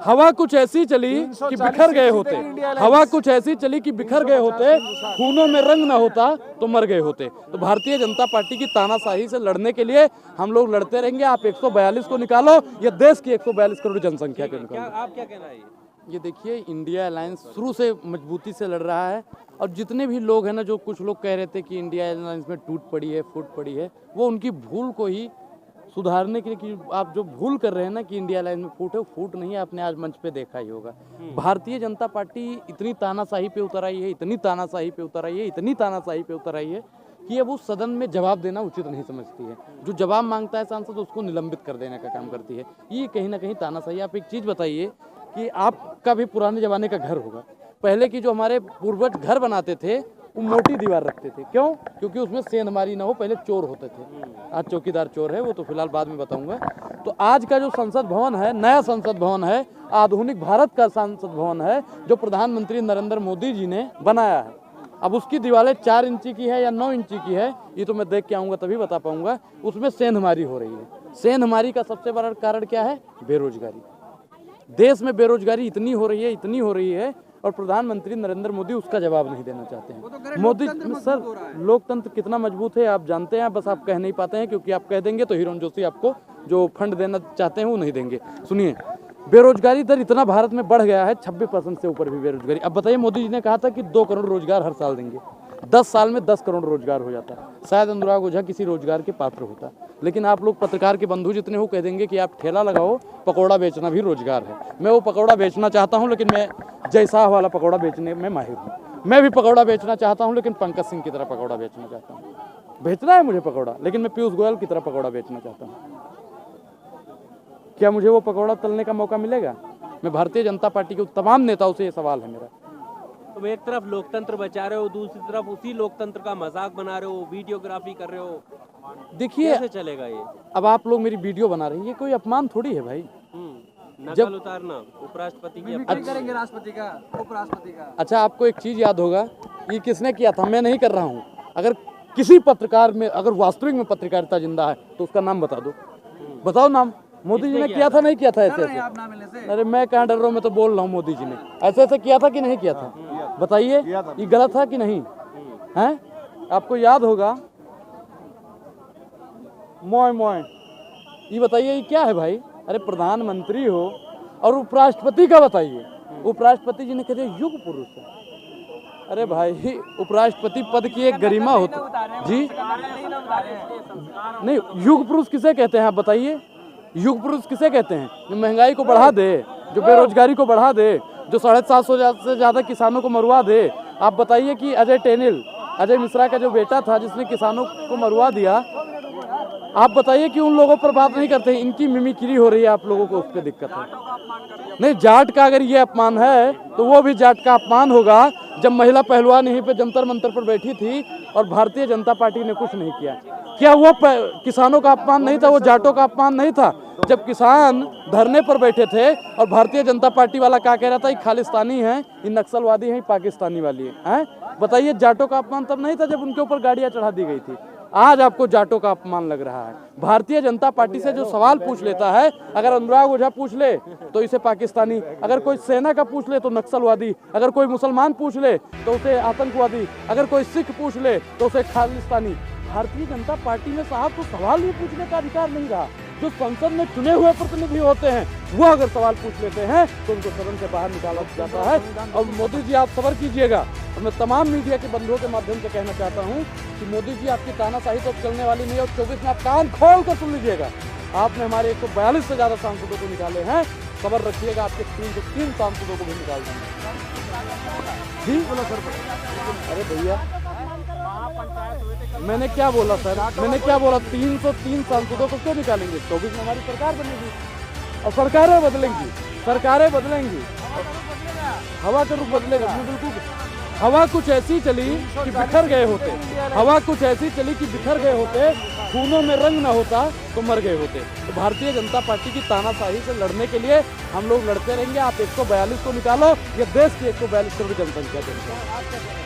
हवा कुछ ऐसी चली कि बिखर गए होते, हवा कुछ ऐसी चली कि बिखर गए होते, खूनों में रंग ना होता तो मर गए होते। तो भारतीय जनता पार्टी की तानाशाही से लड़ने के लिए हम लोग लड़ते रहेंगे। आप 142 को निकालो या देश की 142 करोड़ जनसंख्या को निकालो। आप क्या कहना है? ये देखिए, इंडिया अलायंस शुरू से मजबूती से लड़ रहा है और जितने भी लोग हैं ना, जो कुछ लोग कह रहे थे कि इंडिया अलायंस में टूट पड़ी है, फूट पड़ी है, वो उनकी भूल को ही सुधारने के लिए कि आप जो भूल कर रहे हैं ना कि इंडिया अलायंस में फूट है, फूट नहीं है। आपने आज मंच पे देखा ही होगा। भारतीय जनता पार्टी इतनी तानाशाही पे उतर आई है, इतनी तानाशाही पे उतर आई है, इतनी तानाशाही पे उतर आई है कि अब वो सदन में जवाब देना उचित नहीं समझती है। जो जवाब मांगता है सांसद, उसको निलंबित कर देने का काम करती है। ये कहीं ना कहीं तानाशाही। आप एक चीज़ बताइए कि आपका भी पुराने ज़माने का घर होगा। पहले की जो हमारे पूर्वज घर बनाते थे वो मोटी दीवार रखते थे। क्यों? क्योंकि उसमें सेंधमारी ना हो। पहले चोर होते थे। आज चौकीदार चोर है, वो तो फिलहाल बाद में बताऊंगा। तो आज का जो संसद भवन है, नया संसद भवन है, आधुनिक भारत का संसद भवन है, जो प्रधानमंत्री नरेंद्र मोदी जी ने बनाया है। अब उसकी दीवारें 4 इंची की है या 9 इंची की है, ये तो मैं देख के आऊँगा तभी बता पाऊँगा। उसमें सेंधमारी हो रही है। सेंधमारी का सबसे बड़ा कारण क्या है? बेरोजगारी। देश में बेरोजगारी इतनी हो रही है, इतनी हो रही है, और प्रधानमंत्री नरेंद्र मोदी उसका जवाब नहीं देना चाहते हैं। मोदी सर, लोकतंत्र कितना मजबूत है आप जानते हैं, बस आप कह नहीं पाते हैं क्योंकि आप कह देंगे तो हिरोन जोशी आपको जो फंड देना चाहते हैं वो नहीं देंगे। सुनिए, बेरोजगारी दर इतना भारत में बढ़ गया है, 26% से ऊपर भी बेरोजगारी। अब बताइए, मोदी जी ने कहा था कि 2 करोड़ रोजगार हर साल देंगे। 10 साल में 10 करोड़ रोजगार हो जाता है। शायद अनुराग ओझा किसी रोजगार के पात्र होता, लेकिन आप लोग पत्रकार के बंधु जितने हो कह देंगे कि आप ठेला लगाओ, पकौड़ा बेचना भी रोजगार है। मैं वो पकौड़ा बेचना चाहता हूं, लेकिन मैं जयशाह वाला पकौड़ा बेचने में माहिर हूँ। मैं भी पकौड़ा बेचना चाहता हूं, लेकिन पंकज सिंह की तरह पकौड़ा बेचना चाहता हूँ। बेचना है मुझे पकौड़ा, लेकिन मैं पीयूष गोयल की तरह पकौड़ा बेचना चाहता हूँ। क्या मुझे वो पकौड़ा तलने का मौका मिलेगा? मैं भारतीय जनता पार्टी के तमाम नेताओं से ये सवाल है मेरा। तुम एक तरफ लोकतंत्र बचा रहे हो, दूसरी तरफ उसी लोकतंत्र का मजाक बना रहे हो, वीडियोग्राफी कर रहे हो। देखिए, कैसे चलेगा ये? अब आप लोग मेरी वीडियो बना रहे हैं, ये कोई अपमान थोड़ी है भाई। नकल उतारना उपराष्ट्रपति की करेंगे, राष्ट्रपति का, उपराष्ट्रपति का। अच्छा, आपको एक चीज याद होगा, ये किसने किया था? मैं नहीं कर रहा हूँ। अगर किसी पत्रकार में, अगर वास्तविक में पत्रकारिता जिंदा है तो उसका नाम बता दो। बताओ नाम। मोदी जी ने किया था, नहीं किया था ऐसे ऐसे? अरे मैं कहाँ डर रहा हूँ, मैं तो बोल रहा हूँ। मोदी जी ने ऐसे ऐसे किया था कि नहीं किया था? बताइए, ये गलत था कि नहीं है? आपको याद होगा। मोय मोय, ये बताइए ये क्या है भाई? अरे प्रधानमंत्री हो और उपराष्ट्रपति का बताइए। उपराष्ट्रपति जी ने कहते युग पुरुष है। अरे भाई, उपराष्ट्रपति पद की एक गरिमा होती जी। नहीं, युग पुरुष किसे कहते हैं आप बताइए? युग पुरुष किसे कहते हैं? जो महंगाई को बढ़ा दे, जो बेरोजगारी को बढ़ा दे, जो 750 से ज्यादा किसानों को मरवा दे। आप बताइए कि अजय मिश्रा का जो बेटा था जिसने किसानों को मरवा दिया, आप बताइए कि उन लोगों पर बात नहीं करते। इनकी मिमिक्री हो रही है, आप लोगों को उस पर दिक्कत है। नहीं, जाट का अगर ये अपमान है तो वो भी जाट का अपमान होगा। जब महिला पहलवान यहीं पे जंतर मंतर पर बैठी थी और भारतीय जनता पार्टी ने कुछ नहीं किया, क्या वो किसानों का अपमान नहीं था? वो जाटों का अपमान नहीं था? जब किसान धरने पर बैठे थे और भारतीय जनता पार्टी वाला क्या कह रहा था, ये खालिस्तानी है, ये नक्सलवादी है, ये पाकिस्तानी वाली है? बताइए, जाटों का अपमान तब नहीं था जब उनके ऊपर गाड़ियां चढ़ा दी गई थी। आज आपको जाटों का अपमान लग रहा है। भारतीय जनता पार्टी से जो सवाल पूछ लेता है, अगर अनुराग ओझा पूछ ले तो इसे पाकिस्तानी, अगर कोई सेना का पूछ ले तो नक्सलवादी, अगर कोई मुसलमान पूछ ले तो उसे आतंकवादी, अगर कोई सिख पूछ ले तो उसे खालिस्तानी। भारतीय जनता पार्टी में साहब तो सवाल भी पूछने का अधिकार नहीं रहा। जो संसद में चुने हुए प्रतिनिधि होते हैं वो अगर सवाल पूछ लेते हैं तो उनको सदन से बाहर निकाला जाता है। और मोदी जी, आप सब्र कीजिएगा। और मैं तमाम मीडिया के बंधुओं के माध्यम से कहना चाहता हूं कि मोदी जी, आपकी तानाशाही तो चलने वाली नहीं है। और 24 में आप कान खोल कर सुन लीजिएगा। आपने हमारे 142 से ज्यादा सांसदों को निकाले हैं। सब्र रखिएगा, आपके 303 सांसदों को भी निकाल देंगे। जी बोला सर। अरे भैया, मैंने क्या बोला सर? मैंने क्या बोला? 303 सांसदों को क्यों निकालेंगे? 24 में हमारी सरकार बनेगी और सरकारें बदलेंगी, सरकारें बदलेंगी, हवा का रुख बदलेगा। बिल्कुल, हवा कुछ ऐसी चली कि बिखर गए होते, हवा कुछ ऐसी चली कि बिखर गए होते, खूनों में रंग न होता तो मर गए होते। तो भारतीय जनता पार्टी की तानाशाही से लड़ने के लिए हम लोग लड़ते रहेंगे। आप 142 को निकालो या देश की 142 करोड़ जनसंख्या को निकालो।